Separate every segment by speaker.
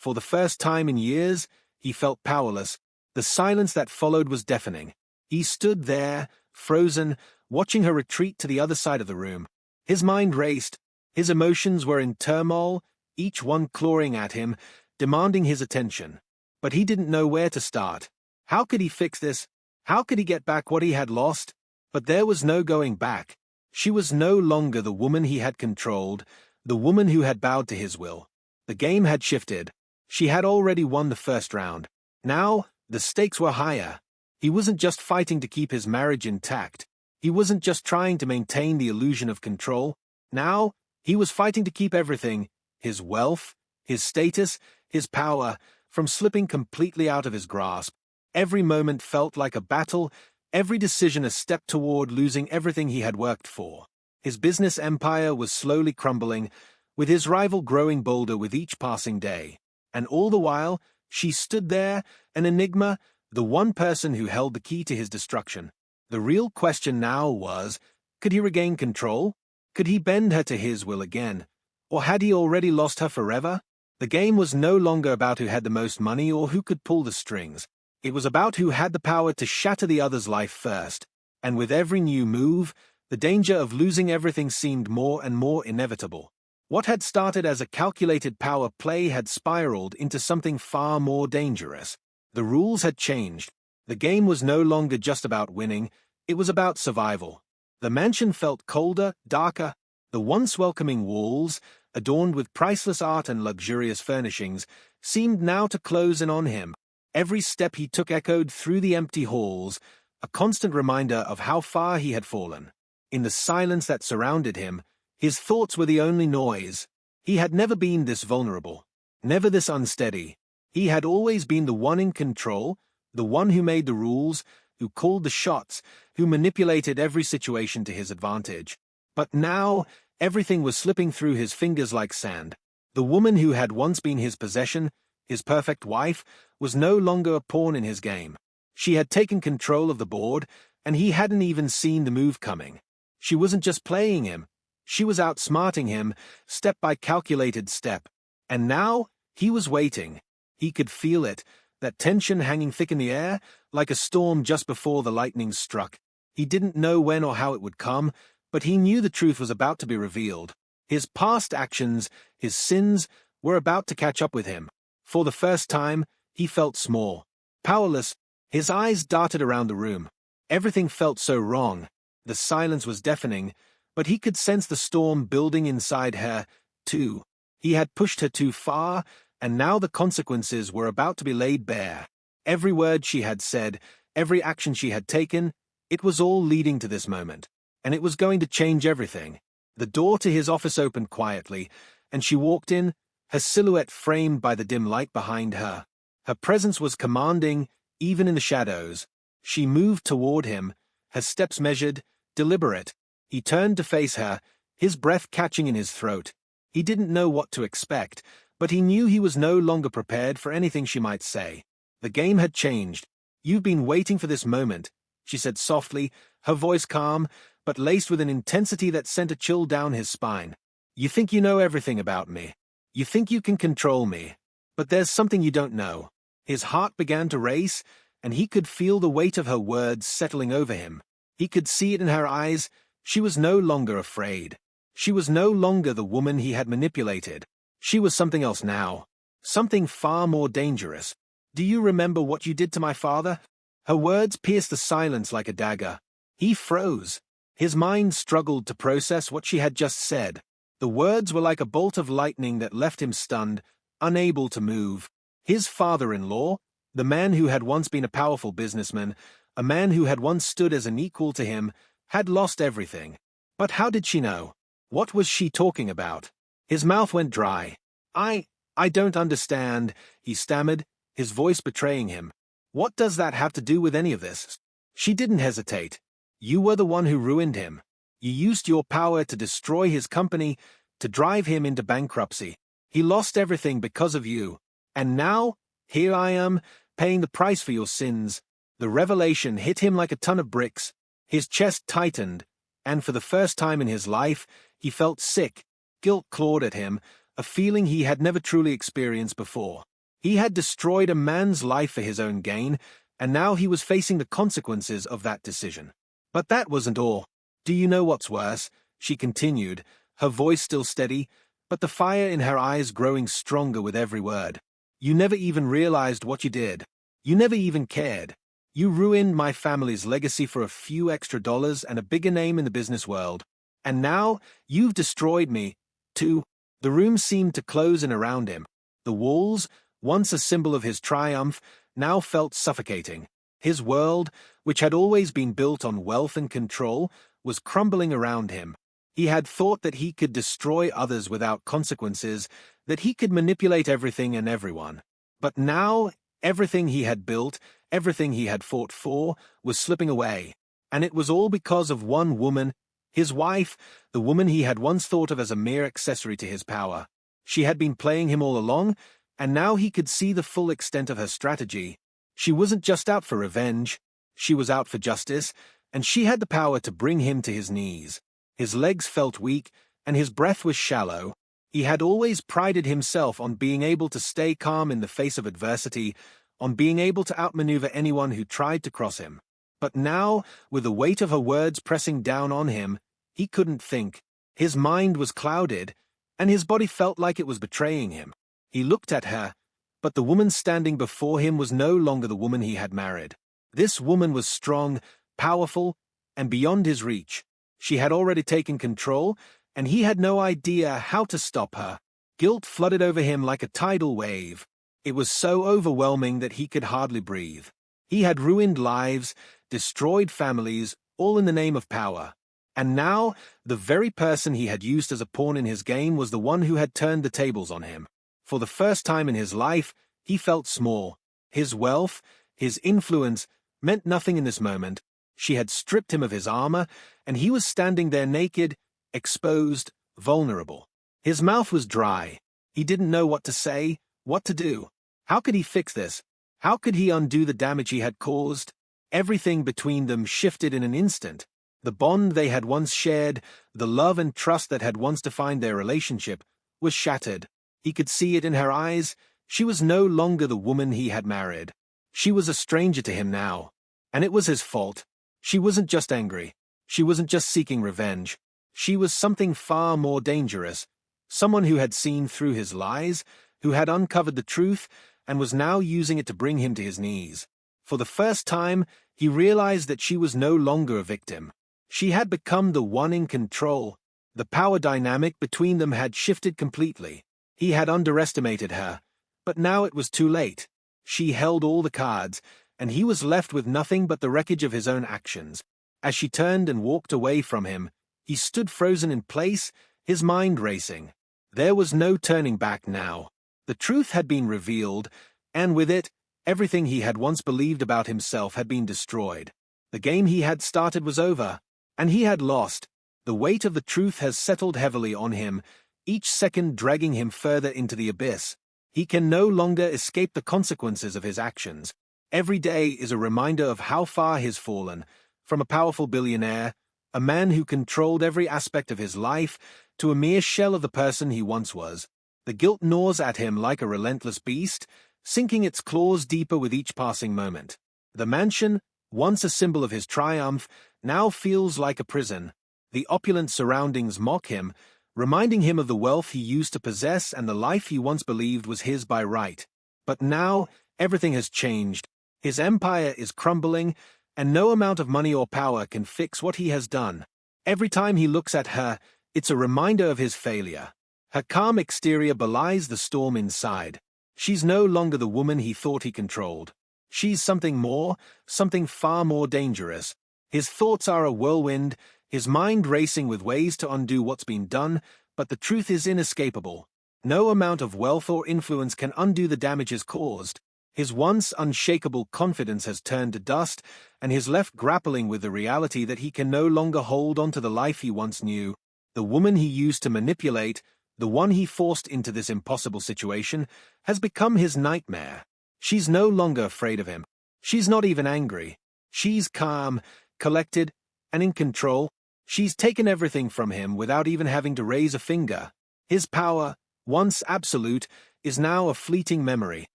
Speaker 1: For the first time in years, he felt powerless. The silence that followed was deafening. He stood there, frozen, watching her retreat to the other side of the room. His mind raced. His emotions were in turmoil, each one clawing at him, demanding his attention. But he didn't know where to start. How could he fix this? How could he get back what he had lost? But there was no going back. She was no longer the woman he had controlled, the woman who had bowed to his will. The game had shifted. She had already won the first round. Now, the stakes were higher. He wasn't just fighting to keep his marriage intact. He wasn't just trying to maintain the illusion of control. Now, he was fighting to keep everything, his wealth, his status, his power, from slipping completely out of his grasp. Every moment felt like a battle, every decision a step toward losing everything he had worked for. His business empire was slowly crumbling, with his rival growing bolder with each passing day. And all the while, she stood there, an enigma, the one person who held the key to his destruction. The real question now was, could he regain control? Could he bend her to his will again? Or had he already lost her forever? The game was no longer about who had the most money or who could pull the strings. It was about who had the power to shatter the other's life first. And with every new move, the danger of losing everything seemed more and more inevitable. What had started as a calculated power play had spiraled into something far more dangerous. The rules had changed. The game was no longer just about winning, it was about survival. The mansion felt colder, darker. The once welcoming walls, adorned with priceless art and luxurious furnishings, seemed now to close in on him. Every step he took echoed through the empty halls, a constant reminder of how far he had fallen. In the silence that surrounded him, his thoughts were the only noise. He had never been this vulnerable, never this unsteady. He had always been the one in control, the one who made the rules, who called the shots, who manipulated every situation to his advantage. But now, everything was slipping through his fingers like sand. The woman who had once been his possession, his perfect wife, was no longer a pawn in his game. She had taken control of the board, and he hadn't even seen the move coming. She wasn't just playing him. She was outsmarting him, step by calculated step. And now, he was waiting. He could feel it, that tension hanging thick in the air, like a storm just before the lightning struck. He didn't know when or how it would come, but he knew the truth was about to be revealed. His past actions, his sins, were about to catch up with him. For the first time, he felt small, powerless. His eyes darted around the room. Everything felt so wrong. The silence was deafening, but he could sense the storm building inside her, too. He had pushed her too far, and now the consequences were about to be laid bare. Every word she had said, every action she had taken, it was all leading to this moment. And it was going to change everything. The door to his office opened quietly, and she walked in, her silhouette framed by the dim light behind her. Her presence was commanding, even in the shadows. She moved toward him, her steps measured, deliberate. He turned to face her, his breath catching in his throat. He didn't know what to expect, but he knew he was no longer prepared for anything she might say. The game had changed. "You've been waiting for this moment," she said softly, her voice calm, but laced with an intensity that sent a chill down his spine. "You think you know everything about me. You think you can control me. But there's something you don't know." His heart began to race, and he could feel the weight of her words settling over him. He could see it in her eyes. She was no longer afraid. She was no longer the woman he had manipulated. She was something else now. Something far more dangerous. "Do you remember what you did to my father?" Her words pierced the silence like a dagger. He froze. His mind struggled to process what she had just said. The words were like a bolt of lightning that left him stunned, unable to move. His father-in-law, the man who had once been a powerful businessman, a man who had once stood as an equal to him, had lost everything. But how did she know? What was she talking about? His mouth went dry. I don't understand," he stammered, his voice betraying him. "What does that have to do with any of this?" She didn't hesitate. "You were the one who ruined him. You used your power to destroy his company, to drive him into bankruptcy. He lost everything because of you. And now, here I am, paying the price for your sins." The revelation hit him like a ton of bricks. His chest tightened, and for the first time in his life, he felt sick. Guilt clawed at him, a feeling he had never truly experienced before. He had destroyed a man's life for his own gain, and now he was facing the consequences of that decision. But that wasn't all. Do you know what's worse? She continued, her voice still steady, but the fire in her eyes growing stronger with every word. You never even realized what you did. You never even cared. You ruined my family's legacy for a few extra dollars and a bigger name in the business world. And now, you've destroyed me, too. The room seemed to close in around him. The walls, once a symbol of his triumph, now felt suffocating. His world, which had always been built on wealth and control, was crumbling around him. He had thought that he could destroy others without consequences, that he could manipulate everything and everyone. But now, everything he had built, everything he had fought for, was slipping away. And it was all because of one woman, his wife, the woman he had once thought of as a mere accessory to his power. She had been playing him all along, and now he could see the full extent of her strategy. She wasn't just out for revenge. She was out for justice, and she had the power to bring him to his knees. His legs felt weak, and his breath was shallow. He had always prided himself on being able to stay calm in the face of adversity, on being able to outmaneuver anyone who tried to cross him. But now, with the weight of her words pressing down on him, he couldn't think. His mind was clouded, and his body felt like it was betraying him. He looked at her, but the woman standing before him was no longer the woman he had married. This woman was strong, powerful, and beyond his reach. She had already taken control, and he had no idea how to stop her. Guilt flooded over him like a tidal wave. It was so overwhelming that he could hardly breathe. He had ruined lives, destroyed families, all in the name of power. And now, the very person he had used as a pawn in his game was the one who had turned the tables on him. For the first time in his life, he felt small. His wealth, his influence, meant nothing in this moment. She had stripped him of his armor, and he was standing there naked, exposed, vulnerable. His mouth was dry. He didn't know what to say, what to do. How could he fix this? How could he undo the damage he had caused? Everything between them shifted in an instant. The bond they had once shared, the love and trust that had once defined their relationship, was shattered. He could see it in her eyes. She was no longer the woman he had married. She was a stranger to him now. And it was his fault. She wasn't just angry. She wasn't just seeking revenge. She was something far more dangerous. Someone who had seen through his lies, who had uncovered the truth, and was now using it to bring him to his knees. For the first time, he realized that she was no longer a victim. She had become the one in control. The power dynamic between them had shifted completely. He had underestimated her, but now it was too late. She held all the cards, and he was left with nothing but the wreckage of his own actions. As she turned and walked away from him, he stood frozen in place, his mind racing. There was no turning back now. The truth had been revealed, and with it, everything he had once believed about himself had been destroyed. The game he had started was over, and he had lost. The weight of the truth has settled heavily on him, each second dragging him further into the abyss. He can no longer escape the consequences of his actions. Every day is a reminder of how far he's fallen, from a powerful billionaire, a man who controlled every aspect of his life, to a mere shell of the person he once was. The guilt gnaws at him like a relentless beast, sinking its claws deeper with each passing moment. The mansion, once a symbol of his triumph, now feels like a prison. The opulent surroundings mock him, reminding him of the wealth he used to possess and the life he once believed was his by right. But now, everything has changed. His empire is crumbling, and no amount of money or power can fix what he has done. Every time he looks at her, it's a reminder of his failure. Her calm exterior belies the storm inside. She's no longer the woman he thought he controlled. She's something more, something far more dangerous. His thoughts are a whirlwind, his mind racing with ways to undo what's been done, but the truth is inescapable. No amount of wealth or influence can undo the damages caused. His once unshakable confidence has turned to dust, and he's left grappling with the reality that he can no longer hold on to the life he once knew. The woman he used to manipulate, the one he forced into this impossible situation, has become his nightmare. She's no longer afraid of him. She's not even angry. She's calm, collected, and in control. She's taken everything from him without even having to raise a finger. His power, once absolute, is now a fleeting memory.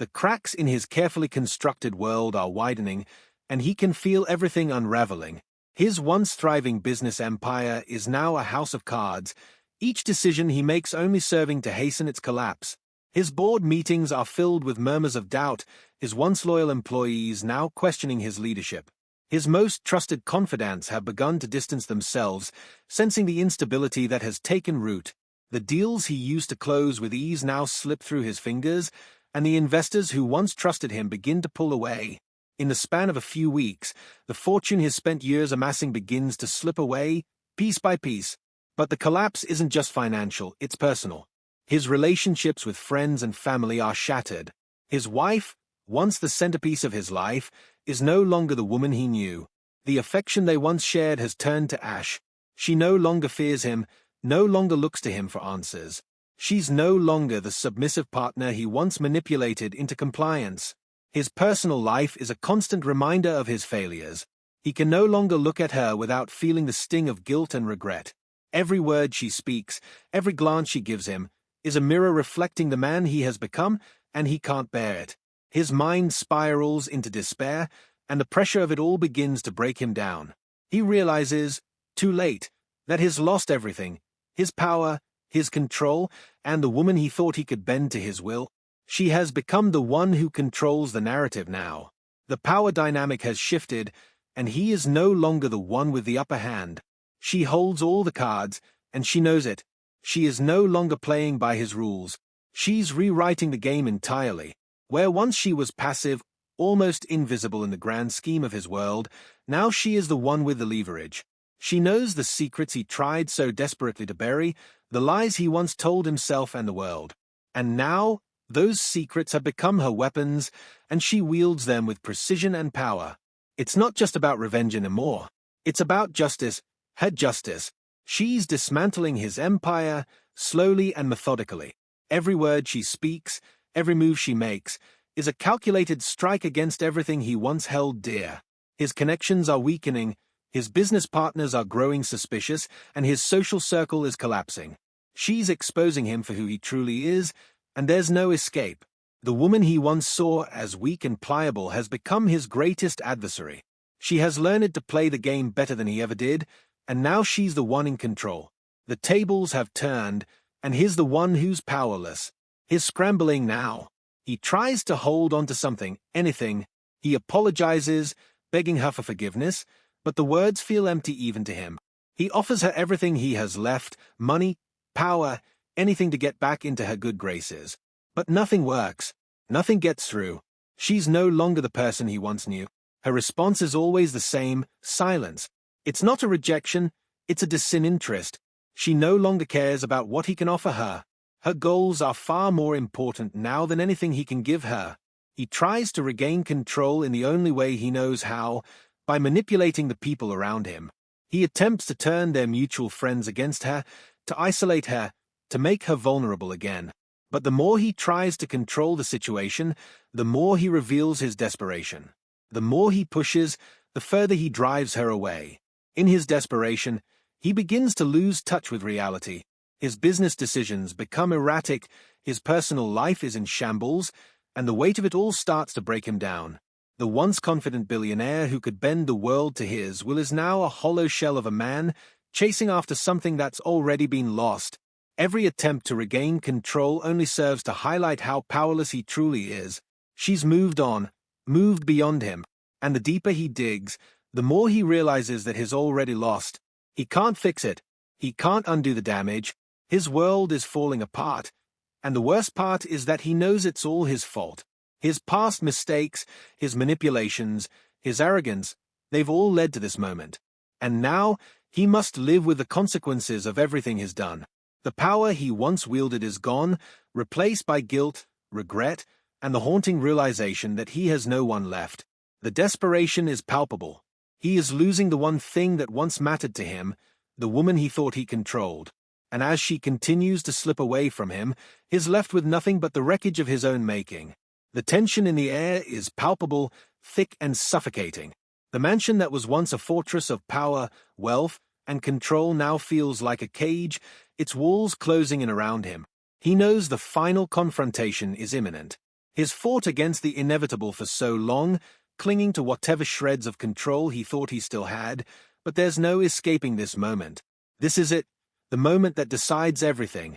Speaker 1: The cracks in his carefully constructed world are widening, and he can feel everything unraveling. His once thriving business empire is now a house of cards, each decision he makes only serving to hasten its collapse. His board meetings are filled with murmurs of doubt, his once loyal employees now questioning his leadership. His most trusted confidants have begun to distance themselves, sensing the instability that has taken root. The deals he used to close with ease now slip through his fingers, and the investors who once trusted him begin to pull away. In the span of a few weeks, the fortune he's spent years amassing begins to slip away, piece by piece. But the collapse isn't just financial, it's personal. His relationships with friends and family are shattered. His wife, once the centerpiece of his life, is no longer the woman he knew. The affection they once shared has turned to ash. She no longer fears him, no longer looks to him for answers. She's no longer the submissive partner he once manipulated into compliance. His personal life is a constant reminder of his failures. He can no longer look at her without feeling the sting of guilt and regret. Every word she speaks, every glance she gives him, is a mirror reflecting the man he has become, and he can't bear it. His mind spirals into despair, and the pressure of it all begins to break him down. He realizes, too late, that he's lost everything: his power, his control, and the woman he thought he could bend to his will. She has become the one who controls the narrative now. The power dynamic has shifted, and he is no longer the one with the upper hand. She holds all the cards, and she knows it. She is no longer playing by his rules. She's rewriting the game entirely. Where once she was passive, almost invisible in the grand scheme of his world, now she is the one with the leverage. She knows the secrets he tried so desperately to bury, the lies he once told himself and the world. And now, those secrets have become her weapons, and she wields them with precision and power. It's not just about revenge anymore. It's about justice, her justice. She's dismantling his empire, slowly and methodically. Every word she speaks, every move she makes, is a calculated strike against everything he once held dear. His connections are weakening, his business partners are growing suspicious, and his social circle is collapsing. She's exposing him for who he truly is, and there's no escape. The woman he once saw as weak and pliable has become his greatest adversary. She has learned to play the game better than he ever did, and now she's the one in control. The tables have turned, and he's the one who's powerless. He's scrambling now. He tries to hold on to something, anything. He apologizes, begging her for forgiveness, but the words feel empty even to him. He offers her everything he has left: money, power, anything to get back into her good graces. But nothing works. Nothing gets through. She's no longer the person he once knew. Her response is always the same: silence. It's not a rejection, it's a disinterest. She no longer cares about what he can offer her. Her goals are far more important now than anything he can give her. He tries to regain control in the only way he knows how, by manipulating the people around him. He attempts to turn their mutual friends against her, to isolate her, to make her vulnerable again. But the more he tries to control the situation, the more he reveals his desperation. The more he pushes, the further he drives her away. In his desperation, he begins to lose touch with reality. His business decisions become erratic, his personal life is in shambles, and the weight of it all starts to break him down. The once confident billionaire who could bend the world to his will is now a hollow shell of a man, chasing after something that's already been lost. Every attempt to regain control only serves to highlight how powerless he truly is. She's moved on, moved beyond him, and the deeper he digs, the more he realizes that he's already lost. He can't fix it. He can't undo the damage. His world is falling apart, and the worst part is that he knows it's all his fault. His past mistakes, his manipulations, his arrogance, they've all led to this moment. And now, he must live with the consequences of everything he's done. The power he once wielded is gone, replaced by guilt, regret, and the haunting realization that he has no one left. The desperation is palpable. He is losing the one thing that once mattered to him, the woman he thought he controlled. And as she continues to slip away from him, he's left with nothing but the wreckage of his own making. The tension in the air is palpable, thick and suffocating. The mansion that was once a fortress of power, wealth, and control now feels like a cage, its walls closing in around him. He knows the final confrontation is imminent. He's fought against the inevitable for so long, clinging to whatever shreds of control he thought he still had, but there's no escaping this moment. This is it, the moment that decides everything.